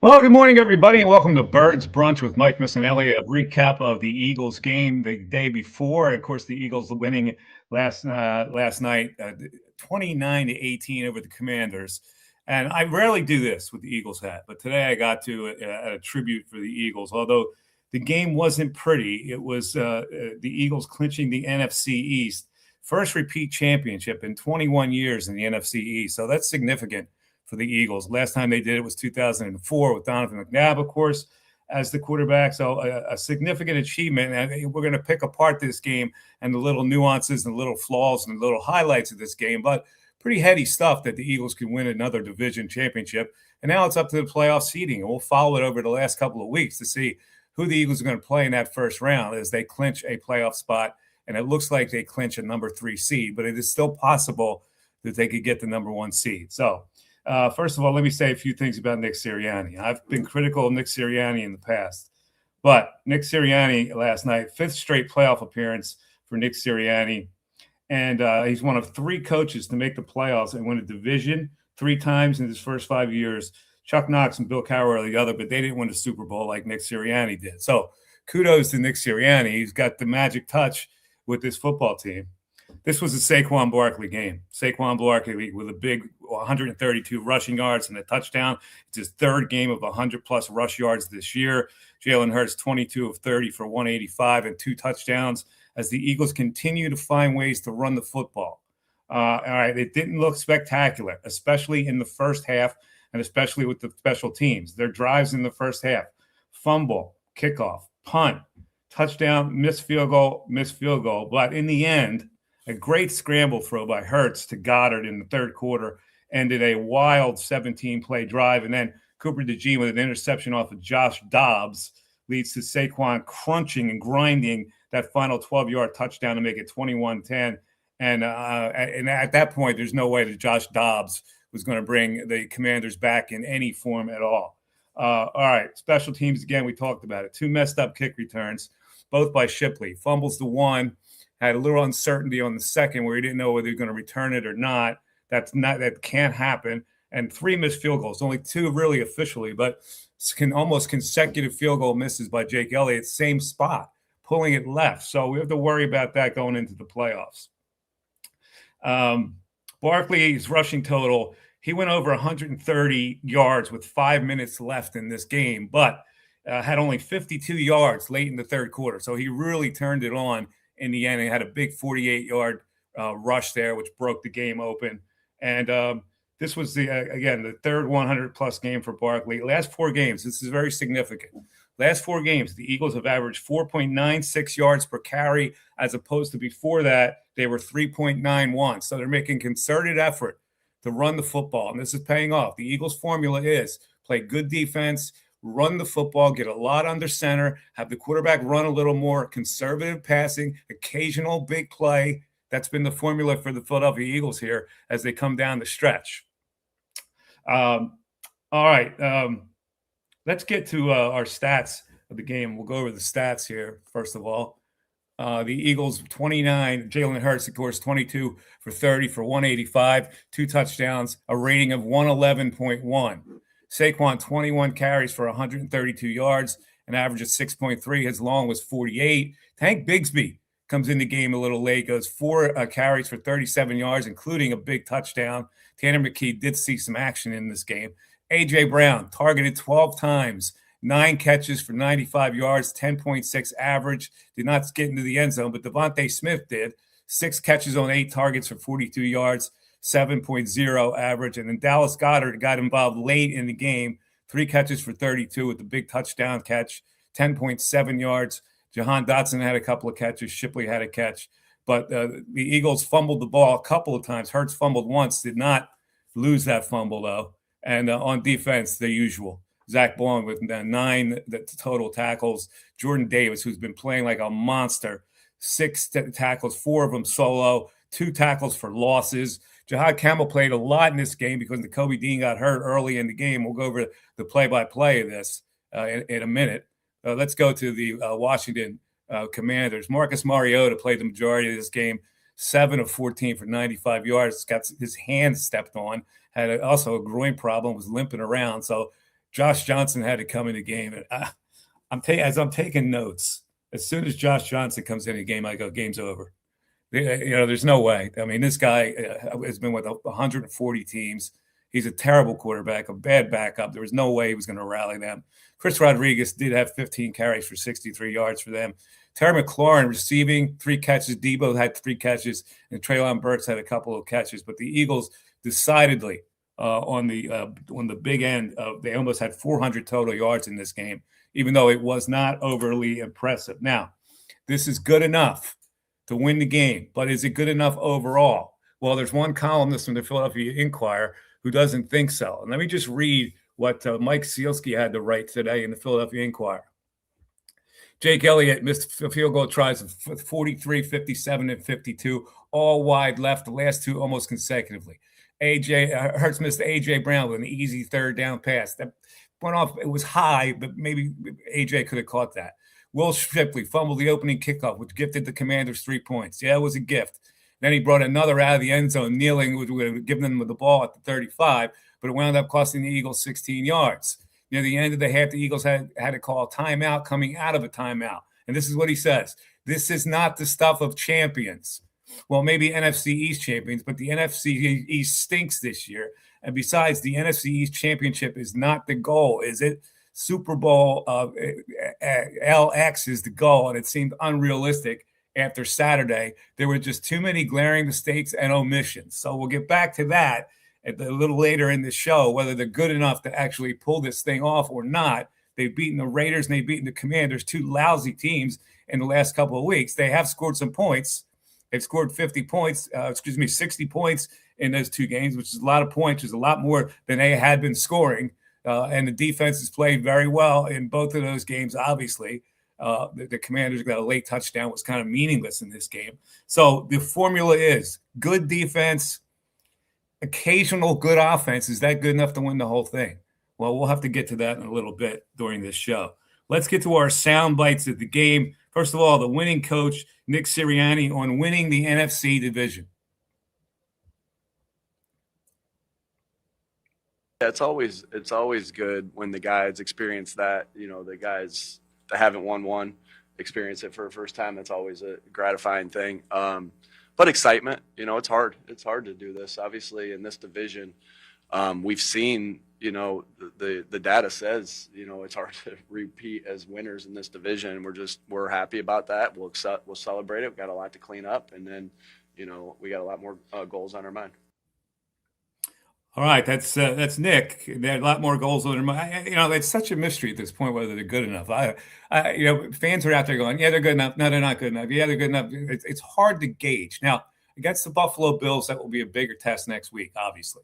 Well, good morning, everybody, and welcome to Brunch with Mike Missanelli. A recap of the Eagles game the day before. Of course, the Eagles winning last night, 29-18 over the Commanders. And I rarely do this with the Eagles hat, but today I got to a tribute for the Eagles. Although the game wasn't pretty, it was the Eagles clinching the NFC East, first repeat championship in 21 years in the NFC East. So that's significant for the Eagles. Last time they did it was 2004 with Donovan McNabb, of course, as the quarterback. So a significant achievement. And we're going to pick apart this game and the little nuances and the little flaws and the little highlights of this game. But pretty heady stuff that the Eagles can win another division championship. And now it's up to the playoff seeding. And we'll follow it over the last couple of weeks to see who the Eagles are going to play in that first round as they clinch a playoff spot. And it looks like they clinch a number 3 seed, but it is still possible that they could get the number 1 seed. So, first of all, let me say a few things about Nick Sirianni. I've been critical of Nick Sirianni in the past, but Nick Sirianni last night, 5th straight playoff appearance for Nick Sirianni, and he's one of 3 coaches to make the playoffs and win a division 3 times in his first 5 years. Chuck Knox and Bill Cowher are the other, but they didn't win a Super Bowl like Nick Sirianni did. So kudos to Nick Sirianni. He's got the magic touch with this football team. This was a Saquon Barkley game. Saquon Barkley with a big 132 rushing yards and a touchdown. It's his 3rd game of 100-plus rush yards this year. Jalen Hurts, 22 of 30 for 185 and 2 touchdowns as the Eagles continue to find ways to run the football. All right, it didn't look spectacular, especially in the first half and especially with the special teams. Their drives in the first half, fumble, kickoff, punt, touchdown, missed field goal. But in the end, a great scramble throw by Hurts to Goddard in the 3rd quarter ended a wild 17-play drive. And then Cooper DeJean with an interception off of Josh Dobbs leads to Saquon crunching and grinding that final 12-yard touchdown to make it 21-10. And at that point, there's no way that Josh Dobbs was going to bring the Commanders back in any form at all. All right, special teams, again, we talked about it. 2 messed up kick returns, both by Shipley. Fumbles the one. Had a little uncertainty on the second where he didn't know whether he was going to return it or not. That can't happen. And 3 missed field goals, only 2 really officially, but almost consecutive field goal misses by Jake Elliott, same spot, pulling it left. So we have to worry about that going into the playoffs. Barkley's rushing total, he went over 130 yards with 5 minutes left in this game, but had only 52 yards late in the 3rd quarter. So he really turned it on in the end. He had a big 48-yard rush there, which broke the game open. And this was, the 3rd 100-plus game for Barkley. Last 4 games, this is very significant. Last 4 games, the Eagles have averaged 4.96 yards per carry, as opposed to before that, they were 3.91. So they're making concerted effort to run the football, and this is paying off. The Eagles' formula is play good defense, run the football, get a lot under center, have the quarterback run a little more, conservative passing, occasional big play. That's been the formula for the Philadelphia Eagles here as they come down the stretch. All right, let's get to our stats of the game. We'll go over the stats here, first of all. The Eagles, 29, Jalen Hurts, of course, 22 for 30 for 185, 2 touchdowns, a rating of 111.1. Saquon, 21 carries for 132 yards, an average of 6.3. His long was 48. Tank Bigsby comes in the game a little late, goes 4 carries for 37 yards, including a big touchdown. Tanner McKee did see some action in this game. A.J. Brown targeted 12 times, 9 catches for 95 yards, 10.6 average. Did not get into the end zone, but Devontae Smith did. 6 catches on 8 targets for 42 yards. 7.0 average. And then Dallas Goedert got involved late in the game, 3 catches for 32 with the big touchdown catch, 10.7 yards. Jahan Dotson had a couple of catches. Shipley had a catch. But the Eagles fumbled the ball a couple of times. Hurts fumbled once, did not lose that fumble, though. And on defense, the usual. Zach Bond with 9 total tackles. Jordan Davis, who's been playing like a monster, 6 tackles, 4 of them solo, 2 tackles for losses. Jahad Campbell played a lot in this game because Nakobe Dean got hurt early in the game. We'll go over the play-by-play of this in a minute. Let's go to the Washington Commanders. Marcus Mariota played the majority of this game, 7 of 14 for 95 yards. Got his hand stepped on. Had also a groin problem, was limping around. So Josh Johnson had to come in the game. And as I'm taking notes, as soon as Josh Johnson comes in the game, I go, game's over. There's no way. I mean, this guy has been with 140 teams. He's a terrible quarterback, a bad backup. There was no way he was going to rally them. Chris Rodriguez did have 15 carries for 63 yards for them. Terry McLaurin receiving 3 catches. Debo had 3 catches, and Treylon Burks had a couple of catches. But the Eagles decidedly on the big end, they almost had 400 total yards in this game, even though it was not overly impressive. Now, this is good enough to win the game, but is it good enough overall? Well, there's one columnist from the Philadelphia Inquirer who doesn't think so. And let me just read what Mike Sealski had to write today in the Philadelphia Inquirer. Jake Elliott missed field goal tries of 43, 57, and 52, all wide left, the last 2 almost consecutively. Hurts missed A.J. Brown with an easy third down pass. That went off. It was high, but maybe A.J. could have caught that. Will Shipley fumbled the opening kickoff, which gifted the Commanders 3 points. Yeah, it was a gift. Then he brought another out of the end zone, kneeling, would have given them the ball at the 35, but it wound up costing the Eagles 16 yards. Near the end of the half, the Eagles had to call a timeout coming out of a timeout. And this is what he says. This is not the stuff of champions. Well, maybe NFC East champions, but the NFC East stinks this year. And besides, the NFC East championship is not the goal, is it? Super Bowl LX is the goal, and it seemed unrealistic after Saturday. There were just too many glaring mistakes and omissions. So we'll get back to that a little later in the show, whether they're good enough to actually pull this thing off or not. They've beaten the Raiders and they've beaten the Commanders, 2 lousy teams in the last couple of weeks. They have scored some points. They've scored 60 points in those 2 games, which is a lot of points. Which is a lot more than they had been scoring. And the defense has played very well in both of those games, obviously. The Commanders got a late touchdown, was kind of meaningless in this game. So the formula is good defense, occasional good offense. Is that good enough to win the whole thing? Well, we'll have to get to that in a little bit during this show. Let's get to our sound bites of the game. First of all, the winning coach, Nick Sirianni, on winning the NFC division. It's always good when the guys experience that, the guys that haven't won one experience it for the first time. That's always a gratifying thing. But excitement, it's hard. It's hard to do this. Obviously, in this division, we've seen, the data says, it's hard to repeat as winners in this division. We're happy about that. We'll celebrate it. We've got a lot to clean up, and then, we got a lot more goals on our mind. All right, that's Nick. There are a lot more goals on their mind. It's such a mystery at this point whether they're good enough. Fans are out there going, yeah, they're good enough. No, they're not good enough. Yeah, they're good enough. It's hard to gauge. Now, against the Buffalo Bills, that will be a bigger test next week, obviously.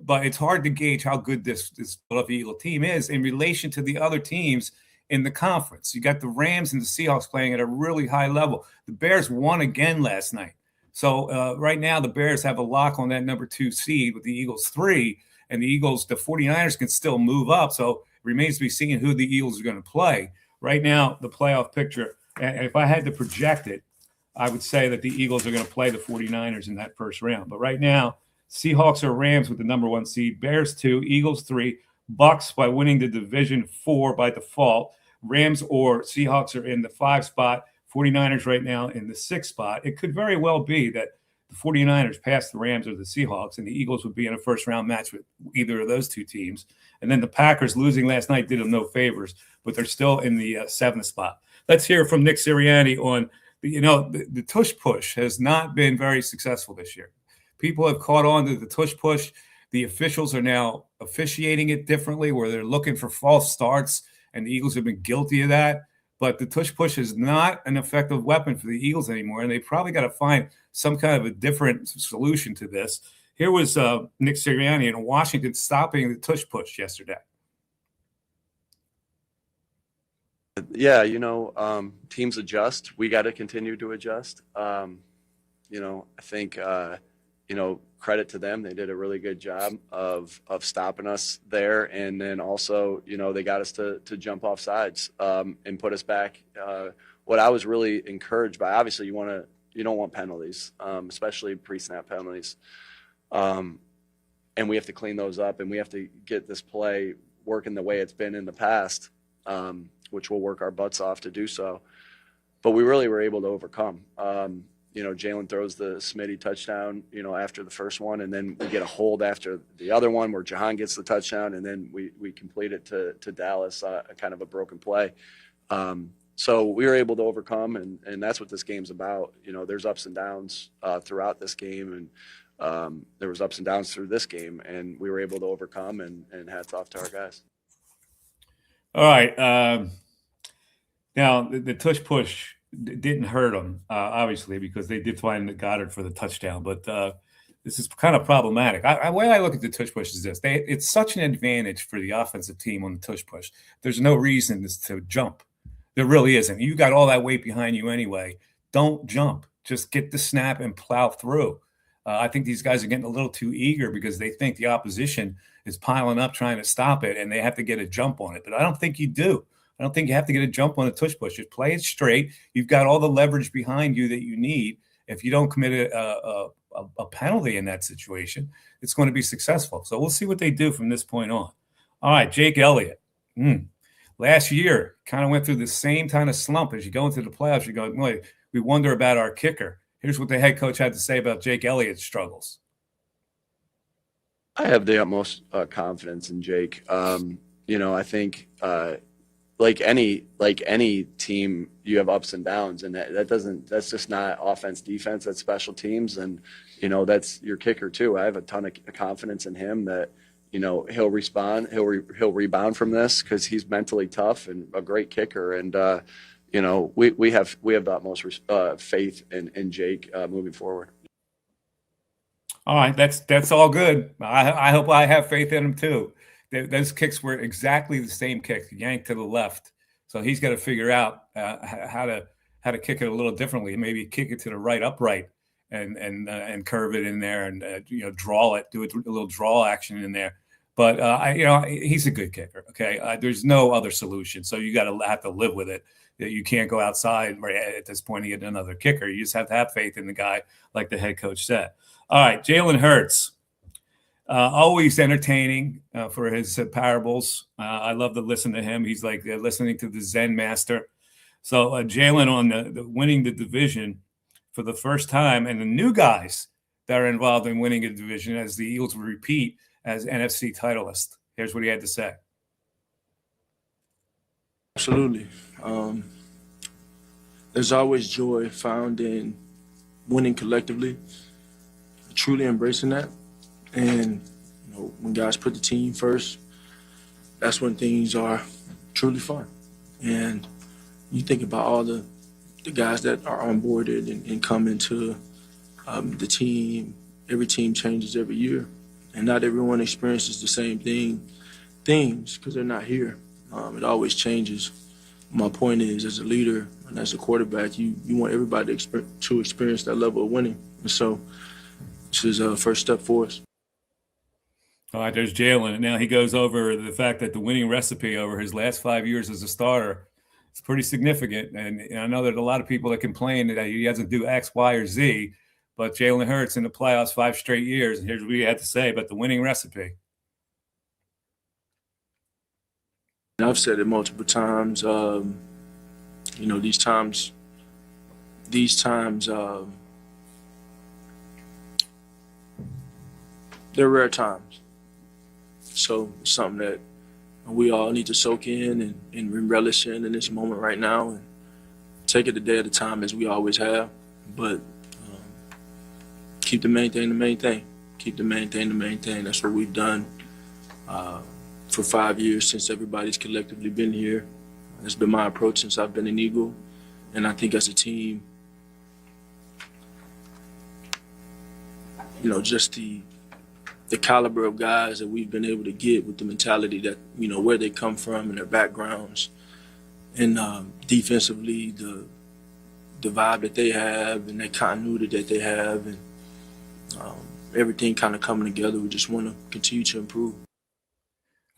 But it's hard to gauge how good this Philadelphia Eagle team is in relation to the other teams in the conference. You got the Rams and the Seahawks playing at a really high level. The Bears won again last night. So right now the Bears have a lock on that number 2 seed with the Eagles 3, and the 49ers can still move up. So it remains to be seen who the Eagles are going to play. Right now, the playoff picture, and if I had to project it, I would say that the Eagles are going to play the 49ers in that first round. But right now, Seahawks or Rams with the number 1 seed, Bears 2, Eagles 3, Bucks by winning the division 4 by default. Rams or Seahawks are in the 5 spot. 49ers right now in the 6th spot. It could very well be that the 49ers pass the Rams or the Seahawks, and the Eagles would be in a first-round match with either of those 2 teams. And then the Packers losing last night did them no favors, but they're still in the 7th spot. Let's hear from Nick Sirianni on, the tush-push has not been very successful this year. People have caught on to the tush-push. The officials are now officiating it differently, where they're looking for false starts, and the Eagles have been guilty of that. But the tush-push is not an effective weapon for the Eagles anymore, and they probably got to find some kind of a different solution to this. Here was Nick Sirianni in Washington stopping the tush-push yesterday. Yeah, teams adjust. We got to continue to adjust. I think, credit to them. They did a really good job of stopping us there. And then also, they got us to jump off sides and put us back. What I was really encouraged by, obviously you don't want penalties, especially pre-snap penalties. And we have to clean those up, and we have to get this play working the way it's been in the past, which we'll work our butts off to do so. But we really were able to overcome. Jalen throws the Smitty touchdown, after the first one, and then we get a hold after the other one where Jahan gets the touchdown, and then we complete it to Dallas, kind of a broken play. So we were able to overcome, and that's what this game's about. There's ups and downs throughout this game, and there was ups and downs through this game, and we were able to overcome, and hats off to our guys. All right. Now, the tush push didn't hurt them, obviously, because they did find Goddard for the touchdown. But this is kind of problematic. The way I look at the tush push is this. It's such an advantage for the offensive team on the tush push. There's no reason to jump. There really isn't. You got all that weight behind you anyway. Don't jump. Just get the snap and plow through. I think these guys are getting a little too eager because they think the opposition is piling up trying to stop it, and they have to get a jump on it. But I don't think you do. I don't think you have to get a jump on a tush push. Just play it straight. You've got all the leverage behind you that you need. If you don't commit a penalty in that situation, it's going to be successful. So we'll see what they do from this point on. All right, Jake Elliott. Last year, kind of went through the same kind of slump. As you go into the playoffs, you go, boy, we wonder about our kicker. Here's what the head coach had to say about Jake Elliott's struggles. I have the utmost confidence in Jake. I think like any team, you have ups and downs, and that's just not offense, defense, that's special teams, and that's your kicker too. I have a ton of confidence in him that he'll respond, he'll rebound from this because he's mentally tough and a great kicker, and we have the utmost faith in Jake moving forward. All right, that's all good. I hope I have faith in him too. Those kicks were exactly the same kick, yanked to the left. So he's got to figure out how to kick it a little differently. Maybe kick it to the right, upright, and curve it in there, and draw it, do a little draw action in there. But he's a good kicker. Okay, there's no other solution. So you got to have to live with it. That you can't go outside right at this point and get another kicker. You just have to have faith in the guy, like the head coach said. All right, Jalen Hurts. Always entertaining for his parables. I love to listen to him. He's like listening to the Zen master. So Jalen on the winning the division for the first time, and the new guys that are involved in winning a division as the Eagles will repeat as NFC titleist. Here's what he had to say. Absolutely. There's always joy found in winning collectively, truly embracing that. And when guys put the team first, that's when things are truly fun. And you think about all the guys that are onboarded and come into the team. Every team changes every year, and not everyone experiences the same things because they're not here. It always changes. My point is, as a leader and as a quarterback, you want everybody to experience that level of winning. And so this is a first step for us. All right, there's Jalen. And now he goes over the fact that the winning recipe over his last 5 years as a starter is pretty significant. And I know there's a lot of people that complain that he doesn't do X, Y, or Z, but Jalen Hurts in the playoffs 5 straight years. And here's what he had to say about the winning recipe. I've said it multiple times. These times, they're rare times. So it's something that we all need to soak in and relish in this moment right now, and take it a day at a time as we always have. But keep the main thing the main thing. Keep the main thing the main thing. That's what we've done for 5 years since everybody's collectively been here. It's been my approach since I've been an Eagle. And I think as a team, just the caliber of guys that we've been able to get with the mentality that, where they come from and their backgrounds, and defensively, the vibe that they have and that continuity that they have, and everything kind of coming together. We just want to continue to improve.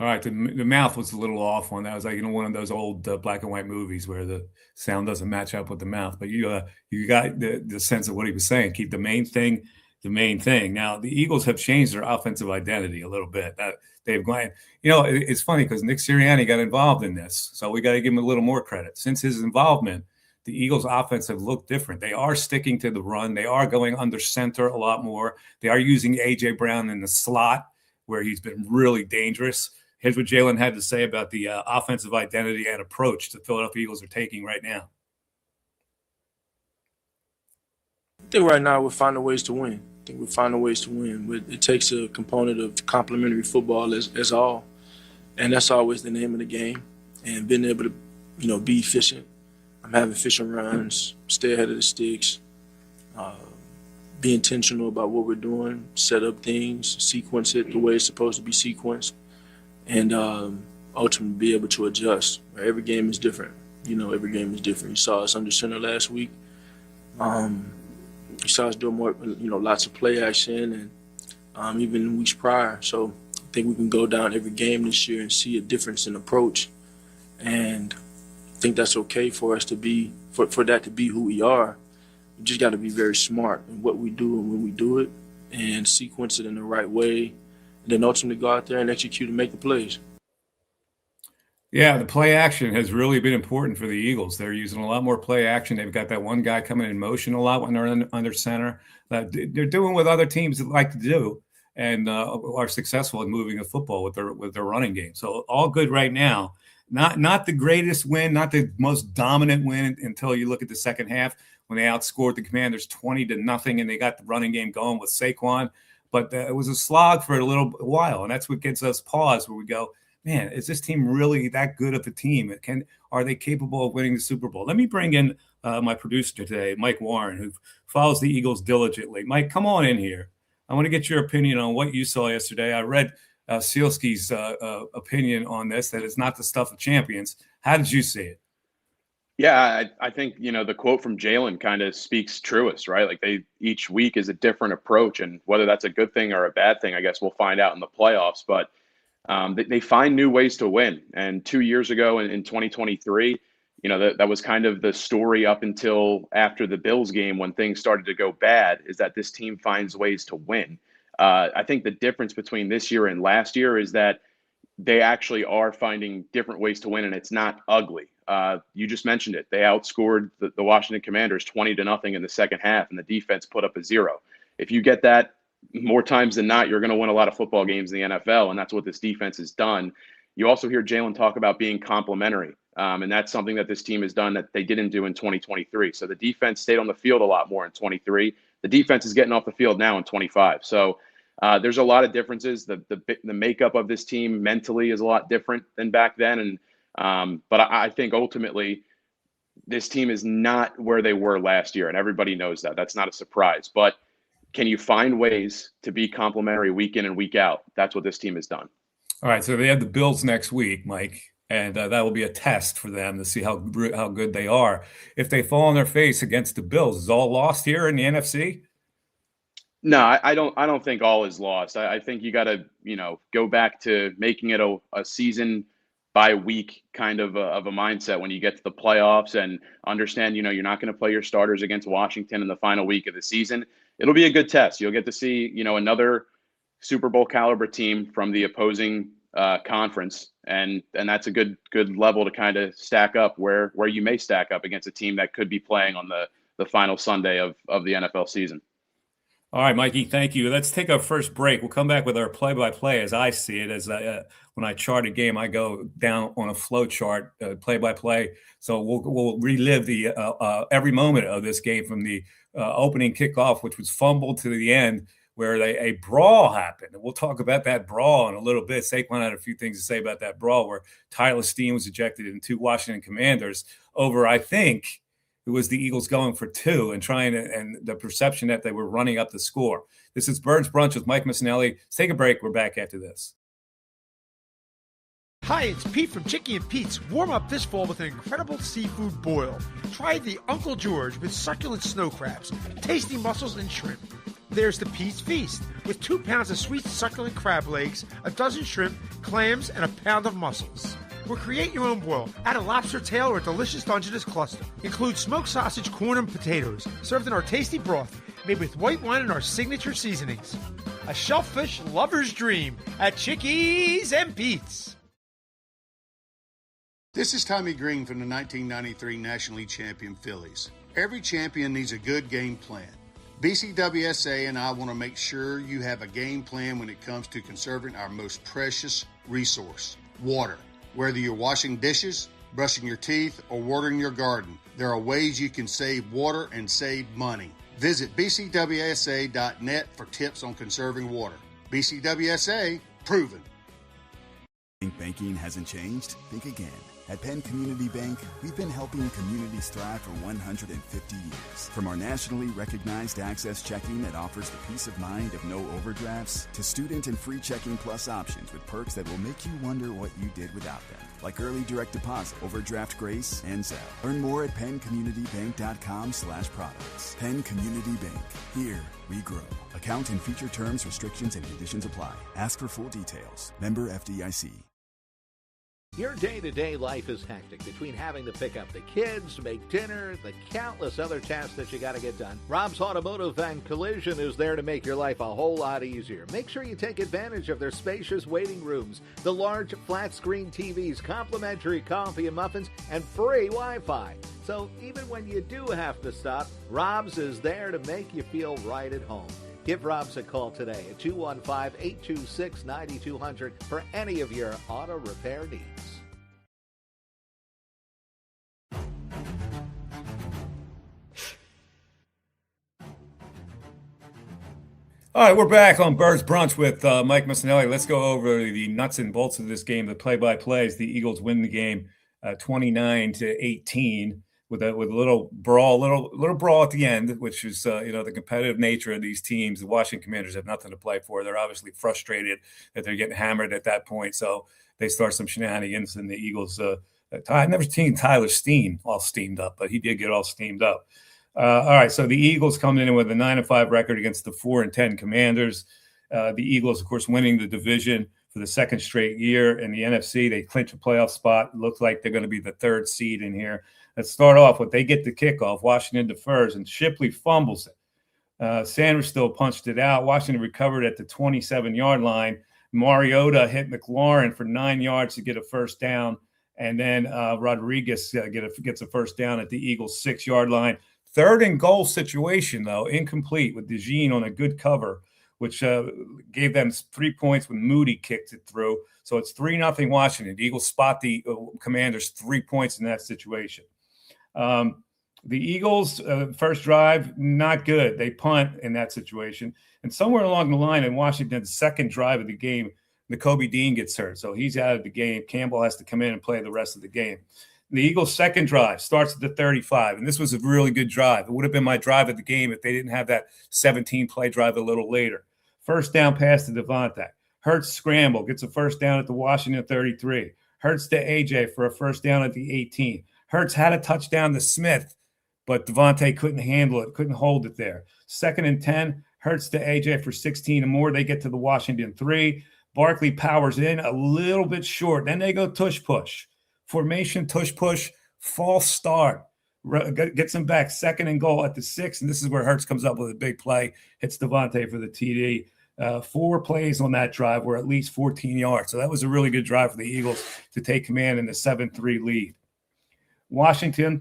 All right, the mouth was a little off on that. It was like one of those old black and white movies where the sound doesn't match up with the mouth. But you got the sense of what he was saying. Keep the main thing the main thing. Now, the Eagles have changed their offensive identity a little bit. They've gone, it's funny because Nick Sirianni got involved in this, so we got to give him a little more credit. Since his involvement, the Eagles' offense have looked different. They are sticking to the run. They are going under center a lot more. They are using A.J. Brown in the slot where he's been really dangerous. Here's what Jalen had to say about the offensive identity and approach the Philadelphia Eagles are taking right now. I think right now we're finding ways to win. It takes a component of complementary football as all, and that's always the name of the game. And being able to, be efficient. I'm having efficient runs, stay ahead of the sticks, be intentional about what we're doing, set up things, sequence it the way it's supposed to be sequenced, and ultimately be able to adjust. Every game is different. Every game is different. You saw us under center last week. You saw us doing more, lots of play action, and even in weeks prior. So I think we can go down every game this year and see a difference in approach. And I think that's okay for us to be, for that to be who we are. We just got to be very smart in what we do and when we do it, and sequence it in the right way, and then ultimately go out there and execute and make the plays. Yeah, the play action has really been important for the Eagles. They're using a lot more play action. They've got that one guy coming in motion a lot when they're under center. They're doing what other teams like to do and are successful in moving the football with their running game. So all good right now. Not the greatest win, not the most dominant win until you look at the second half when they outscored the Commanders 20-0 and they got the running game going with Saquon. But it was a slog for a little while, and that's what gives us pause where we go, man, is this team really that good of a team? Are they capable of winning the Super Bowl? Let me bring in my producer today, Mike Warren, who follows the Eagles diligently. Mike, come on in here. I want to get your opinion on what you saw yesterday. I read Sealski's opinion on this, that it's not the stuff of champions. How did you see it? Yeah, I think, the quote from Jalen kind of speaks truest, right? Like each week is a different approach, and whether that's a good thing or a bad thing, I guess we'll find out in the playoffs. But they find new ways to win. And 2 years ago in 2023, that was kind of the story up until after the Bills game when things started to go bad, is that this team finds ways to win. I think the difference between this year and last year is that they actually are finding different ways to win, and it's not ugly. You just mentioned it. They outscored the Washington Commanders 20-0 in the second half, and the defense put up a 0. If you get that more times than not, you're going to win a lot of football games in the NFL, and that's what this defense has done. You also hear Jalen talk about being complimentary, and that's something that this team has done that they didn't do in 2023. So the defense stayed on the field a lot more in 23. The defense is getting off the field now in 25. So there's a lot of differences. The makeup of this team mentally is a lot different than back then, but I think ultimately this team is not where they were last year, and everybody knows that. That's not a surprise, but can you find ways to be complimentary week in and week out? That's what this team has done. All right, so they have the Bills next week, Mike, and that will be a test for them to see how good they are. If they fall on their face against the Bills, is all lost here in the NFC? No, I don't think all is lost. I think you got to, go back to making it a season by week kind of a mindset when you get to the playoffs, and understand, you're not going to play your starters against Washington in the final week of the season. It'll be a good test. You'll get to see, another Super Bowl caliber team from the opposing conference, and that's a good level to kind of stack up where you may stack up against a team that could be playing on the final Sunday of the NFL season. All right, Mikey, thank you. Let's take our first break. We'll come back with our play-by-play as I see it. When I chart a game, I go down on a flow chart, play-by-play. So we'll relive the every moment of this game from the opening kickoff, which was fumbled, to the end where a brawl happened. And we'll talk about that brawl in a little bit. Saquon had a few things to say about that brawl where Tyler Steen was ejected and 2 Washington Commanders over, I think, it was the Eagles going for 2 and and the perception that they were running up the score. This is Birds Brunch with Mike Missanelli. Let's take a break. We're back after this. Hi, it's Pete from Chicky and Pete's. Warm up this fall with an incredible seafood boil. Try the Uncle George with succulent snow crabs, tasty mussels, and shrimp. There's the Pete's Feast with 2 pounds of sweet succulent crab legs, a dozen shrimp, clams, and a pound of mussels. Or create your own boil. Add a lobster tail or a delicious Dungeness cluster. Include smoked sausage, corn, and potatoes, served in our tasty broth. made with white wine and our signature seasonings. A shellfish lover's dream at Chickies and Pete's. This is Tommy Green from the 1993 National League champion Phillies. Every champion needs a good game plan. BCWSA and I want to make sure you have a game plan when it comes to conserving our most precious resource, water. Whether you're washing dishes, brushing your teeth, or watering your garden, there are ways you can save water and save money. Visit bcwsa.net for tips on conserving water. BCWSA, proven. Think banking hasn't changed? Think again. At Penn Community Bank, we've been helping communities thrive for 150 years. From our nationally recognized Access Checking that offers the peace of mind of no overdrafts, to student and free checking plus options with perks that will make you wonder what you did without them, like early direct deposit, overdraft grace, and Zelle. Learn more at penncommunitybank.com/products. Penn Community Bank. Here we grow. Account and feature terms, restrictions, and conditions apply. Ask for full details. Member FDIC. Your day-to-day life is hectic between having to pick up the kids, make dinner, the countless other tasks that you got to get done. Rob's Automotive and Collision is there to make your life a whole lot easier. Make sure you take advantage of their spacious waiting rooms, the large flat-screen TVs, complimentary coffee and muffins, and free Wi-Fi. So even when you do have to stop, Rob's is there to make you feel right at home. Give Rob's a call today at 215-826-9200 for any of your auto repair needs. All right, we're back on Birds Brunch with Mike Missanelli. Let's go over the nuts and bolts of this game, the play-by-plays. The Eagles win the game 29-18 with a little brawl at the end, which is the competitive nature of these teams. The Washington Commanders have nothing to play for. They're obviously frustrated that they're getting hammered at that point, so they start some shenanigans. And the Eagles, I've never seen Tyler Steen all steamed up, but he did get all steamed up. All right, so the Eagles come in with a 9-5 record against the 4-10 Commanders. The Eagles, of course, winning the division for the second straight year. In the NFC, they clinch a playoff spot. It looks like they're going to be the third seed in here. Let's start off with they get the kickoff. Washington defers, and Shipley fumbles it. Sanders still punched it out. Washington recovered at the 27-yard line. Mariota hit McLaurin for 9 yards to get a first down, and then Rodriguez gets a first down at the Eagles' 6-yard line. Third and goal situation, though, incomplete with DeJean on a good cover, which gave them 3 points when Moody kicked it through. So it's 3-0 Washington. The Eagles spot the Commanders 3 points in that situation. The Eagles' first drive, not good. They punt in that situation. And somewhere along the line in Washington's second drive of the game, Nakobe Dean gets hurt. So he's out of the game. Campbell has to come in and play the rest of the game. The Eagles' second drive starts at the 35, and this was a really good drive. It would have been my drive of the game if they didn't have that 17-play drive a little later. First down pass to Devontae. Hurts scramble, gets a first down at the Washington 33. Hurts to A.J. for a first down at the 18. Hurts had a touchdown to Smith, but Devontae couldn't handle it, couldn't hold it there. 2nd and 10, Hurts to A.J. for 16 and more. They get to the Washington 3. Barkley powers in a little bit short. Then they go tush push. Formation, tush push, false start. Gets him back, 2nd and goal at the 6. And this is where Hurts comes up with a big play. Hits Devontae for the TD. 4 plays on that drive were at least 14 yards. So that was a really good drive for the Eagles to take command in the 7-3 lead. Washington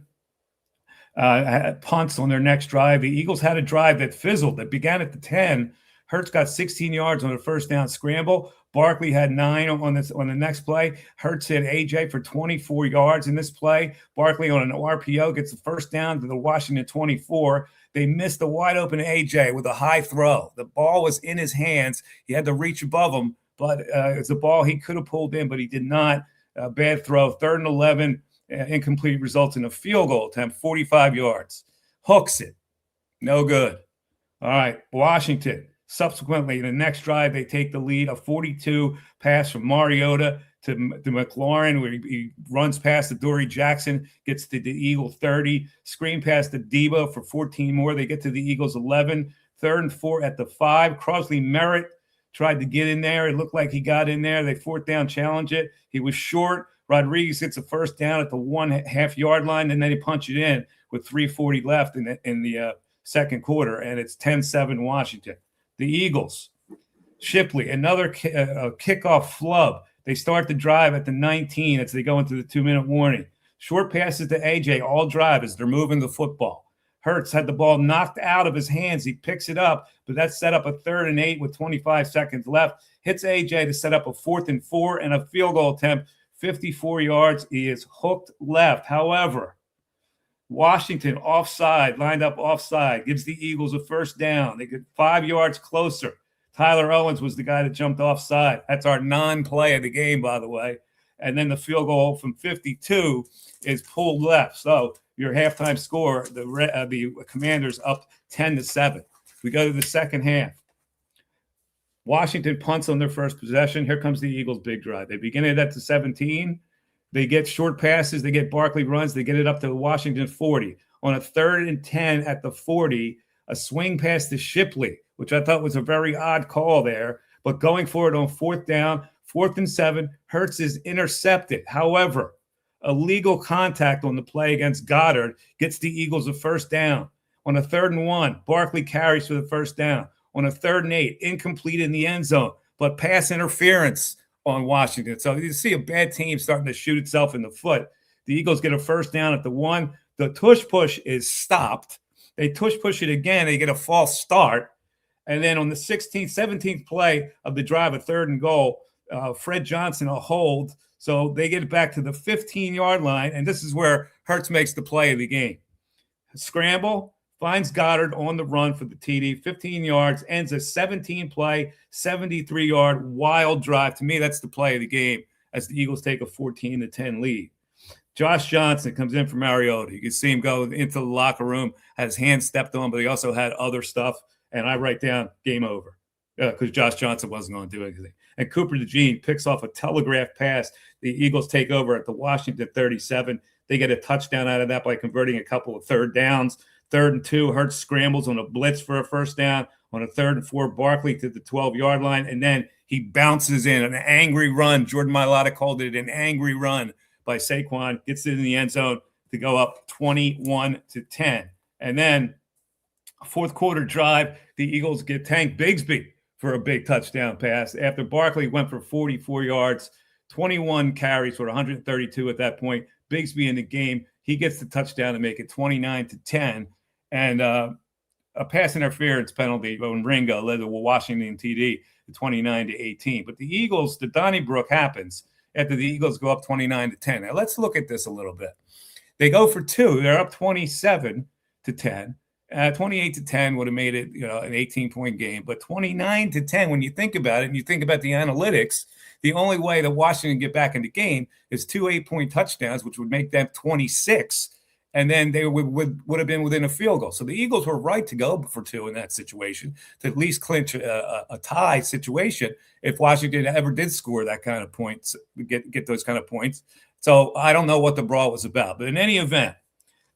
had punts on their next drive. The Eagles had a drive that fizzled, that began at the 10. Hurts got 16 yards on a first down scramble. Barkley had 9 on the next play. Hurts hit A.J. for 24 yards in this play. Barkley on an RPO gets the first down to the Washington 24. They missed a wide-open A.J. with a high throw. The ball was in his hands. He had to reach above him, but it's a ball he could have pulled in, but he did not. Bad throw. 3rd and 11, incomplete, results in a field goal attempt, 45 yards. Hooks it. No good. All right, Washington. Subsequently, the next drive, they take the lead, a 42 pass from Mariota to McLaurin, where he runs past the Dory Jackson, gets to the Eagle 30, screen pass to Debo for 14 more. They get to the Eagles 11, 3rd and 4 at the 5. Crosley Merritt tried to get in there. It looked like he got in there. They 4th down challenge it. He was short. Rodriguez gets a first down at the 1.5 yard line, and then he punched it in with 3:40 left in the second quarter, and it's 10-7 Washington. The Eagles, Shipley, another kickoff flub. They start the drive at the 19 as they go into the 2-minute warning. Short passes to AJ all drive as they're moving the football. Hurts had the ball knocked out of his hands. He picks it up, but that set up a 3rd and 8 with 25 seconds left. Hits AJ to set up a 4th and 4 and a field goal attempt, 54 yards. He is hooked left. However, Washington offside, lined up offside, gives the Eagles a first down. They get 5 yards closer. Tyler Owens was the guy that jumped offside. That's our non-play of the game, by the way. And then the field goal from 52 is pulled left. So your halftime score, the Commanders up 10-7. We go to the second half. Washington punts on their first possession. Here comes the Eagles' big drive. They begin it at the 17. They get short passes. They get Barkley runs. They get it up to the Washington 40. On a 3rd and 10 at the 40, a swing pass to Shipley, which I thought was a very odd call there. But going for it on 4th down, 4th and 7, Hurts is intercepted. However, illegal contact on the play against Goddard gets the Eagles a first down. On a 3rd and 1, Barkley carries for the first down. On a 3rd and 8, incomplete in the end zone, but pass interference on Washington. So you see a bad team starting to shoot itself in the foot. The Eagles get a first down at the 1. The tush push is stopped. They tush push it again. They get a false start. And then on the 16th, 17th play of the drive, a 3rd and goal, Fred Johnson a hold. So they get it back to the 15-yard line. And this is where Hurts makes the play of the game. Scramble, finds Goddard on the run for the TD, 15 yards, ends a 17-play, 73-yard wild drive. To me, that's the play of the game as the Eagles take a 14-10 lead. Josh Johnson comes in for Mariota. You can see him go into the locker room, had his hand stepped on, but he also had other stuff. And I write down game over because Josh Johnson wasn't going to do anything. And Cooper DeJean picks off a telegraph pass. The Eagles take over at the Washington 37. They get a touchdown out of that by converting a couple of 3rd downs. 3rd and 2, Hurts scrambles on a blitz for a first down. On a 3rd and 4, Barkley to the 12-yard line. And then he bounces in an angry run. Jordan Mailata called it an angry run by Saquon. Gets it in the end zone to go up 21-10. And then 4th quarter drive, the Eagles get Tank Bigsby for a big touchdown pass after Barkley went for 44 yards, 21 carries for 132 at that point. Bigsby in the game, he gets the touchdown to make it 29-10. And a pass interference penalty when Ringo led the Washington TD to 29-18. But the Eagles, the Donnybrook happens after the Eagles go up 29-10. Now let's look at this a little bit. They go for 2. They're up 27-10. 28-10 would have made it, an 18-point game. But 29-10, when you think about it, and you think about the analytics, the only way that Washington get back in the game is 2 8-point touchdowns, which would make them 26, and then they would have been within a field goal. So the Eagles were right to go for 2 in that situation, to at least clinch a tie situation if Washington ever did score that kind of points, get those kind of points. So I don't know what the brawl was about. But in any event,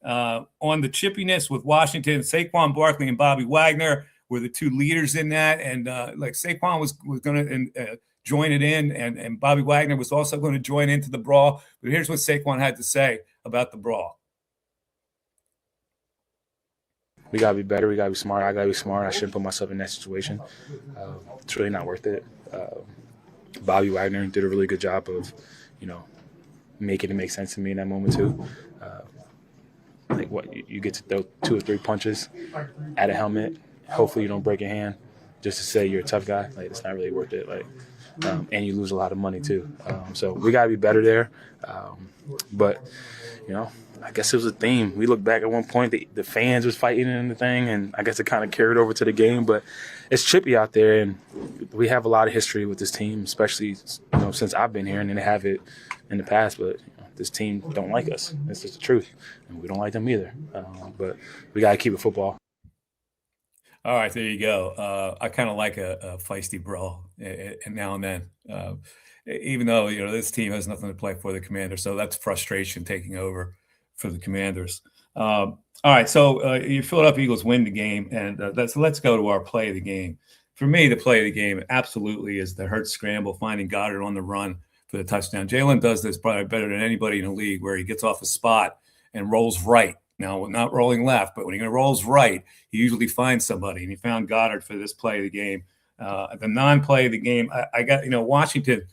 on the chippiness with Washington, Saquon Barkley and Bobby Wagner were the 2 leaders in that. And Saquon was going to join it in, and Bobby Wagner was also going to join into the brawl. But here's what Saquon had to say about the brawl. We got to be better. We got to be smart. I got to be smart. I shouldn't put myself in that situation. It's really not worth it. Bobby Wagner did a really good job of, making it make sense to me in that moment too. You get to throw 2 or 3 punches at a helmet. Hopefully you don't break a hand just to say you're a tough guy. It's not really worth it. And you lose a lot of money too. So we got to be better there. But I guess it was a theme. We looked back at one point, the fans was fighting in the thing, and I guess it kind of carried over to the game. But it's chippy out there, and we have a lot of history with this team, especially since I've been here, and then they have it in the past. But this team don't like us. It's just the truth, and we don't like them either. But we got to keep it football. All right, there you go. I kind of like a feisty brawl now and then, even though this team has nothing to play for, the Commanders. So that's frustration taking over for the Commanders. All right, so your Philadelphia Eagles win the game, and let's go to our play of the game. For me, the play of the game absolutely is the Hurts scramble, finding Goddard on the run for the touchdown. Jalen does this probably better than anybody in the league, where he gets off a spot and rolls right Now, not rolling left, but when he rolls right, he usually finds somebody, and he found Goddard for this play of the game. The non-play of the game, I got, Washington,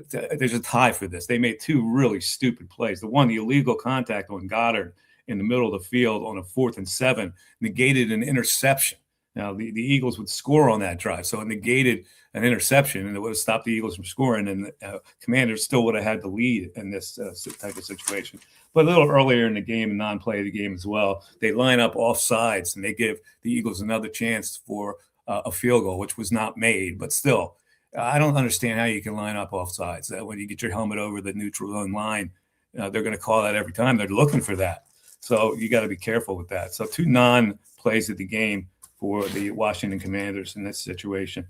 there's a tie for this. They made two really stupid plays. The illegal contact on Goddard in the middle of the field on a 4th and 7, negated an interception. Now, the Eagles would score on that drive, so it negated an interception, and it would have stopped the Eagles from scoring, and the Commanders still would have had the lead in this type of situation. But a little earlier in the game, non-play of the game as well, they line up off sides, and they give the Eagles another chance for a field goal, which was not made. But still, I don't understand how you can line up off sides. When you get your helmet over the neutral zone line, they're going to call that every time. They're looking for that. So you got to be careful with that. So 2 non-plays of the game for the Washington Commanders in this situation.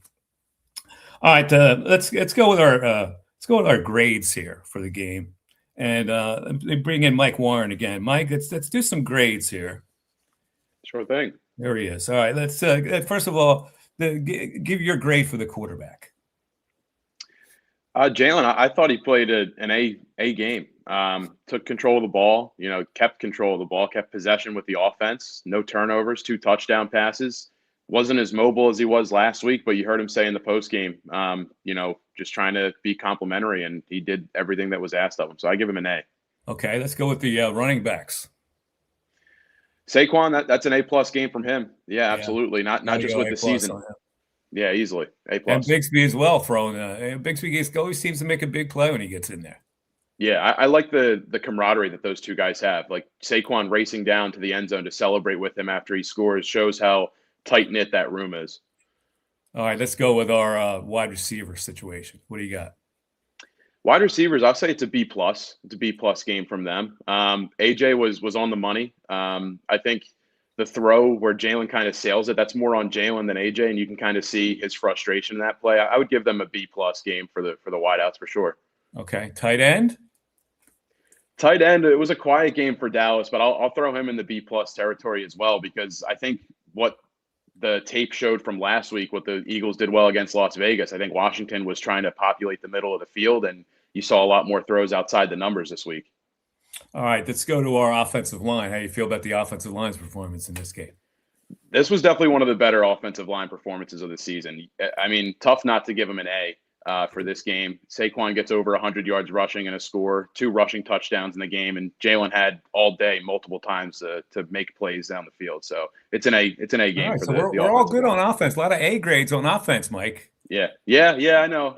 All right, let's go with our grades here for the game, and bring in Mike Warren again. Mike, let's do some grades here. Sure thing. There he is. All right, let's first of all give your grade for the quarterback. Jalen, I thought he played an A game. Took control of the ball, kept control of the ball, kept possession with the offense, no turnovers, 2 touchdown passes. Wasn't as mobile as he was last week, but you heard him say in the post game, just trying to be complimentary, and he did everything that was asked of him. So I give him an A. Okay, let's go with the running backs. Saquon, that's an A+ game from him. Yeah, absolutely. Not just with the season. Yeah, easily A+. And Bigsby as well throwing. Bigsby always seems to make a big play when he gets in there. Yeah, I like the camaraderie that those two guys have. Like Saquon racing down to the end zone to celebrate with him after he scores shows how tight-knit that room is. All right, let's go with our wide receiver situation. What do you got? Wide receivers, I'll say it's a B+. It's a B+ game from them. AJ was on the money. I think the throw where Jalen kind of sails it, that's more on Jalen than AJ, and you can kind of see his frustration in that play. I would give them a B+ game for the wideouts for sure. Okay, tight end? Tight end, it was a quiet game for Dallas, but I'll throw him in the B+ territory as well, because I think what the tape showed from last week, what the Eagles did well against Las Vegas, I think Washington was trying to populate the middle of the field, and you saw a lot more throws outside the numbers this week. All right, let's go to our offensive line. How do you feel about the offensive line's performance in this game? This was definitely one of the better offensive line performances of the season. I mean, tough not to give him an A. For this game. Saquon gets over 100 yards rushing and a score, 2 rushing touchdowns in the game, and Jalen had all day multiple times to make plays down the field. So it's an A game. All right, for so the we're all good on offense. A lot of A grades on offense, Mike. Yeah. I know.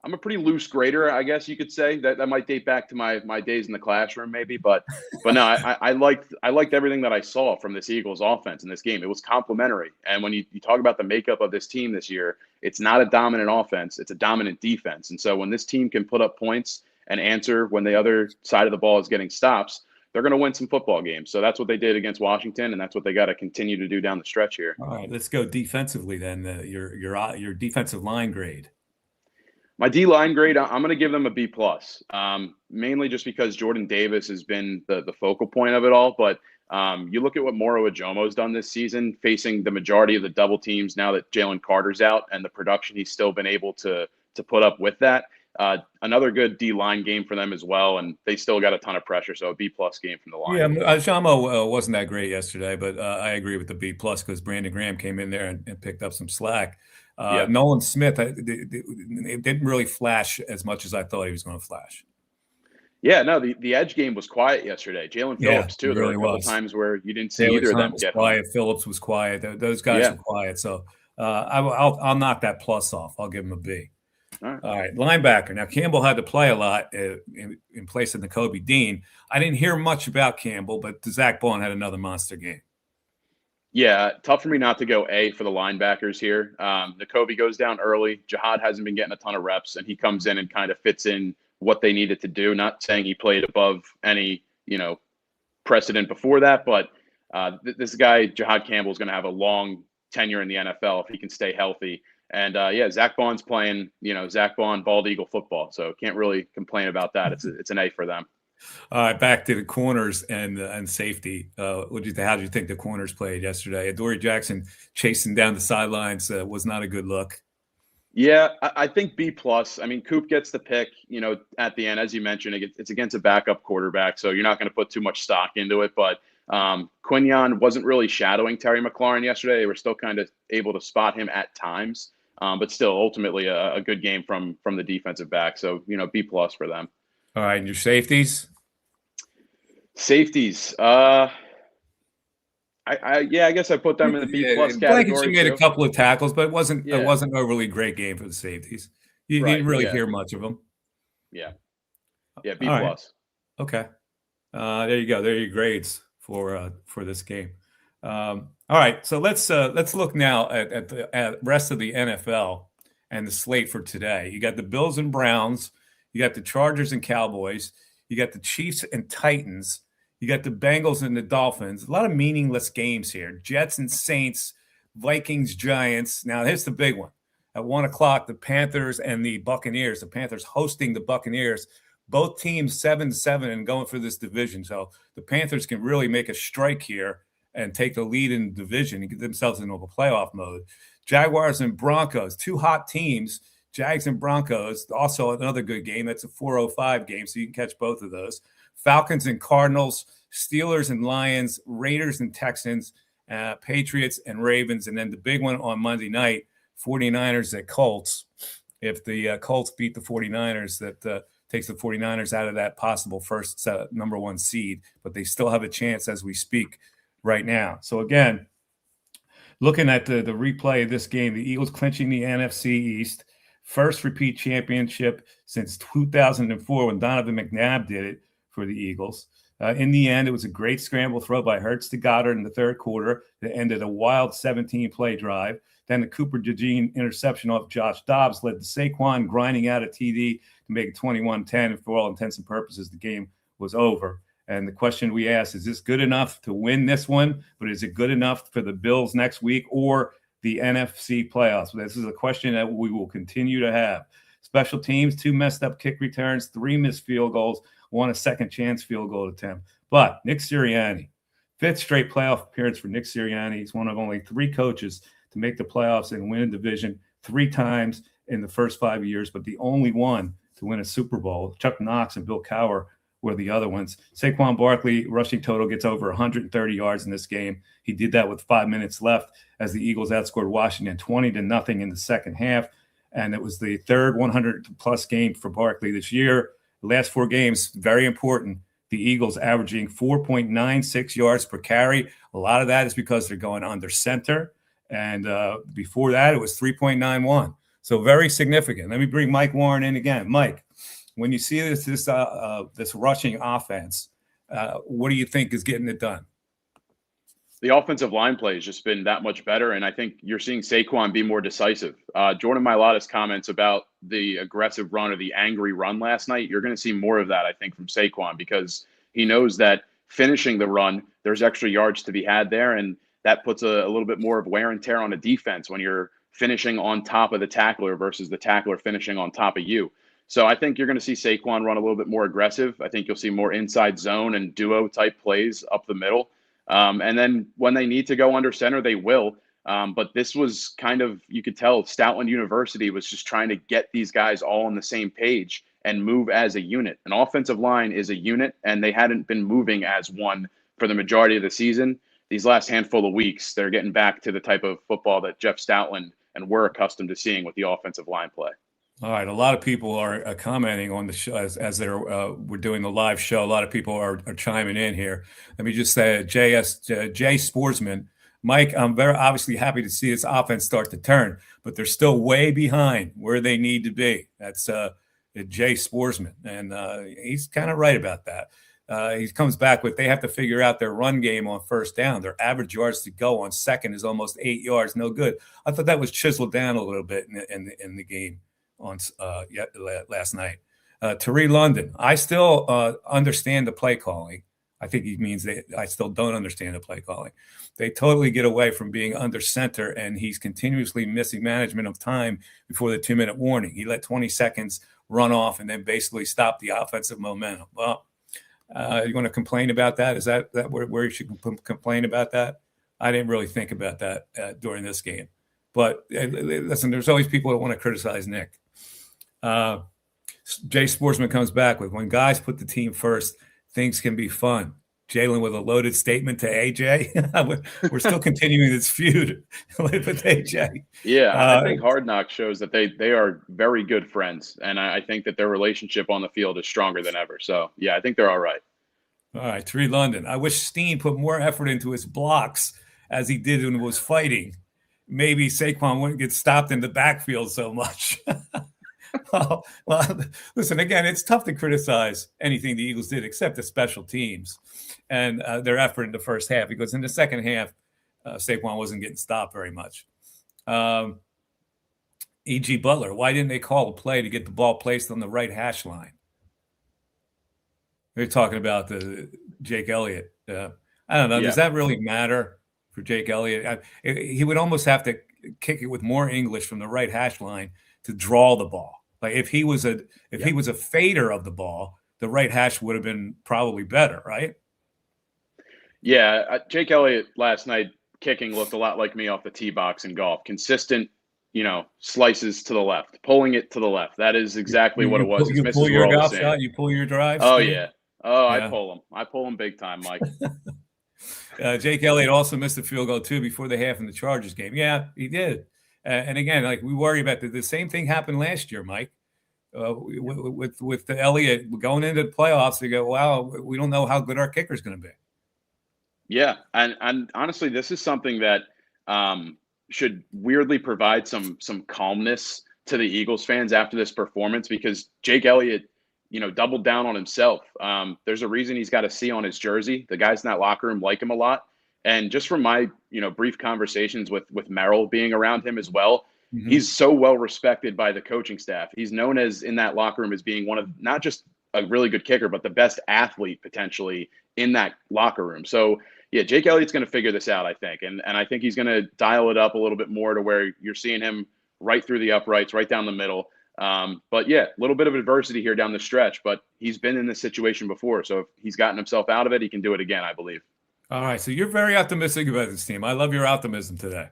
I'm a pretty loose grader, I guess you could say. That might date back to my days in the classroom, maybe. But no, I liked everything that I saw from this Eagles offense in this game. It was complimentary. And when you talk about the makeup of this team this year, it's not a dominant offense, it's a dominant defense. And so when this team can put up points and answer when the other side of the ball is getting stops, they're going to win some football games. So that's what they did against Washington, and that's what they got to continue to do down the stretch here. All right, let's go defensively then. Your defensive line grade. My D-line grade, I'm going to give them a B+, mainly just because Jordan Davis has been the focal point of it all. But you look at what Moro Ajomo's done this season, facing the majority of the double teams now that Jalen Carter's out, and the production he's still been able to put up with that. Another good D-line game for them as well, and they still got a ton of pressure, so a B+ game from the line. Yeah, Ajomo wasn't that great yesterday, but I agree with the B+ because Brandon Graham came in there and picked up some slack. Nolan Smith, it didn't really flash as much as I thought he was going to flash. Yeah, no, the edge game was quiet yesterday. Jalen Phillips, too. There were a couple times where you didn't see either of them get quiet. Phillips was quiet. Those guys were quiet. So I'll knock that plus off. I'll give him a B. All right. Linebacker. Now, Campbell had to play a lot in place of Nakobe Dean. I didn't hear much about Campbell, but Zach Bond had another monster game. Yeah, tough for me not to go A for the linebackers here. Nakobe goes down early. Jihad hasn't been getting a ton of reps, and he comes in and kind of fits in what they needed to do. Not saying he played above any, precedent before that, but this guy, Jihad Campbell, is going to have a long tenure in the NFL if he can stay healthy. And Zach Bond's playing, Zach Bond, bald eagle football. So can't really complain about that. It's an A for them. All right, back to the corners and safety. How did you think the corners played yesterday? Adoree Jackson chasing down the sidelines was not a good look. Yeah, I think B plus. I mean, Coop gets the pick, at the end, as you mentioned, it's against a backup quarterback, so you're not going to put too much stock into it. But Quinion wasn't really shadowing Terry McLaurin yesterday. They were still kind of able to spot him at times, but still, ultimately, a good game from the defensive back. So B plus for them. All right, and your safeties? Safeties. I guess I put them in the B plus category. Blankenship made too. a couple of tackles, but it wasn't Yeah. an overly great game for the safeties. You Right, didn't really yeah. hear much of them. Yeah, B All right. plus. Okay. There you go. There are your grades for this game. All right. So let's look now at the rest of the NFL and the slate for today. You got the Bills and Browns. You got the Chargers and Cowboys. You got the Chiefs and Titans. You got the Bengals and the Dolphins. A lot of meaningless games here. Jets and Saints, Vikings, Giants. Now, here's the big one. At 1 o'clock, the Panthers and the Buccaneers. The Panthers hosting the Buccaneers. Both teams 7-7 and going for this division. So the Panthers can really make a strike here and take the lead in the division and get themselves into a playoff mode. Jaguars and Broncos, two hot teams. Jags and Broncos, also another good game. That's a 4:05 game, so you can catch both of those. Falcons and Cardinals, Steelers and Lions, Raiders and Texans, Patriots and Ravens. And then the big one on Monday night, 49ers at Colts. If the Colts beat the 49ers, that takes the 49ers out of that possible first number one seed. But they still have a chance as we speak right now. So again, looking at the replay of this game, the Eagles clinching the NFC East. First repeat championship since 2004 when Donovan McNabb did it for the Eagles. In the end, it was a great scramble throw by Hurts to Goddard in the third quarter that ended a wild 17-play drive. Then the Cooper DeJean interception off Josh Dobbs led to Saquon grinding out a TD to make it 21-10. And for all intents and purposes, the game was over. And the question we asked, is this good enough to win this one? But is it good enough for the Bills next week or the NFC playoffs? This is a question that we will continue to have. Special teams, 2 messed up kick returns, 3 missed field goals, 1 a second chance field goal attempt. But Nick Sirianni, 5th straight playoff appearance for Nick Sirianni. He's one of only 3 coaches to make the playoffs and win a division 3 times in the first 5 years, but the only one to win a Super Bowl. Chuck Knox and Bill Cowher were the other ones. Saquon Barkley rushing total gets over 130 yards in this game. He did that with 5 minutes left as the Eagles outscored Washington 20-0 in the second half. And it was the third 100-plus game for Barkley this year. The last 4 games, very important. The Eagles averaging 4.96 yards per carry. A lot of that is because they're going under center. And before that, it was 3.91. So very significant. Let me bring Mike Warren in again. Mike, when you see this rushing offense, what do you think is getting it done? The offensive line play has just been that much better, and I think you're seeing Saquon be more decisive. Jordan Mailata's comments about the aggressive run or the angry run last night, you're going to see more of that, I think, from Saquon because he knows that finishing the run, there's extra yards to be had there, and that puts a little bit more of wear and tear on a defense when you're finishing on top of the tackler versus the tackler finishing on top of you. So I think you're going to see Saquon run a little bit more aggressive. I think you'll see more inside zone and duo type plays up the middle. And then when they need to go under center, they will. But this was kind of, you could tell Stoutland University was just trying to get these guys all on the same page and move as a unit. An offensive line is a unit, and they hadn't been moving as one for the majority of the season. These last handful of weeks, they're getting back to the type of football that Jeff Stoutland and we're accustomed to seeing with the offensive line play. All right. A lot of people are commenting on the show as we're doing the live show. A lot of people are chiming in here. Let me just say, Jay Sportsman, Mike, I'm very obviously happy to see this offense start to turn, but they're still way behind where they need to be. That's Jay Sportsman, and he's kind of right about that. He comes back with they have to figure out their run game on first down. Their average yards to go on second is almost 8 yards. No good. I thought that was chiseled down a little bit in the game on last night. Tari London, I still understand the play calling. I think he means I still don't understand the play calling. They totally get away from being under center, and he's continuously missing management of time before the 2-minute warning. He let 20 seconds run off and then basically stop the offensive momentum. Well, you want to complain about that? Is that where you should complain about that? I didn't really think about that during this game. But listen, there's always people that want to criticize Nick. Jay Sportsman comes back with, when guys put the team first, things can be fun. Jalen with a loaded statement to AJ. We're still continuing this feud with AJ. Yeah, I think Hard Knocks shows that they are very good friends, and I think that their relationship on the field is stronger than ever. So, yeah, I think they're all right. All right, 3 London. I wish Steen put more effort into his blocks as he did when he was fighting. Maybe Saquon wouldn't get stopped in the backfield so much. well, listen, again, it's tough to criticize anything the Eagles did except the special teams and their effort in the first half, because in the second half, Saquon wasn't getting stopped very much. E.G. Butler, why didn't they call a play to get the ball placed on the right hash line? They're talking about the Jake Elliott. I don't know. Yeah. Does that really matter for Jake Elliott? He would almost have to kick it with more English from the right hash line to draw the ball. Like if he was a fader of the ball, the right hash would have been probably better, right? Yeah, Jake Elliott last night kicking looked a lot like me off the tee box in golf. Consistent, slices to the left, pulling it to the left. That is exactly what it was. You pull your golf shot, you pull your drive. Oh yeah. Oh, yeah. I pull them big time, Mike. Jake Elliott also missed a field goal too before the half in the Chargers game. Yeah, he did. And again, like we worry about the same thing happened last year, Mike. With the Elliott going into the playoffs, they go, wow, we don't know how good our kicker is going to be. Yeah, and honestly, this is something that should weirdly provide some calmness to the Eagles fans after this performance, because Jake Elliott, doubled down on himself. There's a reason he's got a C on his jersey. The guys in that locker room like him a lot. And just from my, brief conversations with Merrill being around him as well, he's so well respected by the coaching staff. He's known as in that locker room as being one of not just a really good kicker, but the best athlete potentially in that locker room. So yeah, Jake Elliott's going to figure this out, I think. And I think he's going to dial it up a little bit more to where you're seeing him right through the uprights, right down the middle. But yeah, a little bit of adversity here down the stretch, but he's been in this situation before. So if he's gotten himself out of it, he can do it again, I believe. All right. So you're very optimistic about this team. I love your optimism today.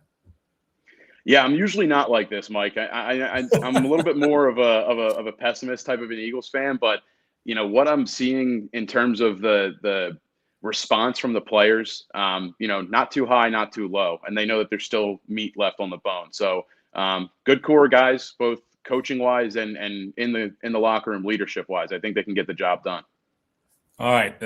Yeah, I'm usually not like this, Mike. I'm a little bit more of a pessimist type of an Eagles fan, but what I'm seeing in terms of the response from the players, not too high, not too low, and they know that there's still meat left on the bone. So good core guys, both coaching wise and in the locker room leadership wise. I think they can get the job done. All right.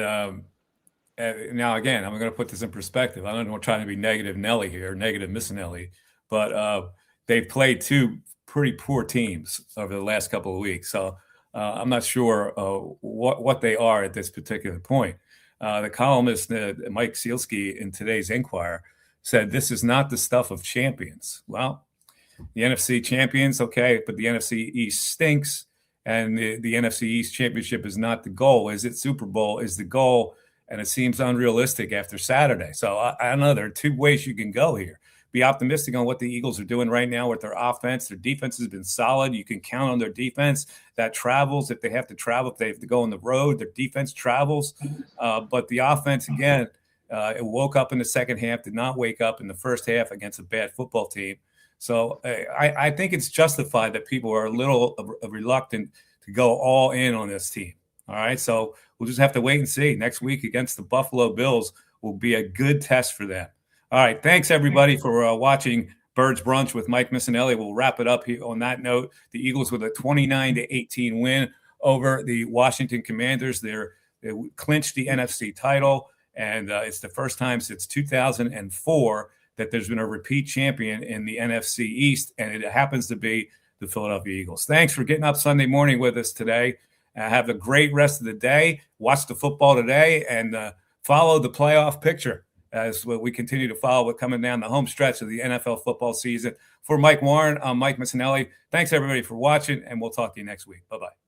Now again, I'm going to put this in perspective. I don't know, trying to be negative Nelly here, negative Missanelli, but they've played 2 pretty poor teams over the last couple of weeks. So I'm not sure what they are at this particular point. The columnist, Mike Sealski, in today's Enquirer said, this is not the stuff of champions. Well, the NFC champions, okay, but the NFC East stinks, and the NFC East championship is not the goal. Is it Super Bowl is the goal, and it seems unrealistic after Saturday. So I don't know. There are 2 ways you can go here. Be optimistic on what the Eagles are doing right now with their offense. Their defense has been solid. You can count on their defense. That travels if they have to travel. If they have to go on the road, their defense travels. But the offense, again, it woke up in the second half, did not wake up in the first half against a bad football team. So I think it's justified that people are a little reluctant to go all in on this team. All right, so we'll just have to wait and see. Next week against the Buffalo Bills will be a good test for them. All right, thanks everybody for watching Birds Brunch with Mike Missanelli. We'll wrap it up here on that note. The Eagles with a 29-18 win over the Washington Commanders. They clinched the NFC title, and it's the first time since 2004 that there's been a repeat champion in the NFC East, and it happens to be the Philadelphia Eagles. Thanks for getting up Sunday morning with us today. Have a great rest of the day. Watch the football today, and follow the playoff picture as we continue to follow what's coming down the home stretch of the NFL football season. For Mike Warren, I'm Mike Missanelli. Thanks, everybody, for watching, and we'll talk to you next week. Bye-bye.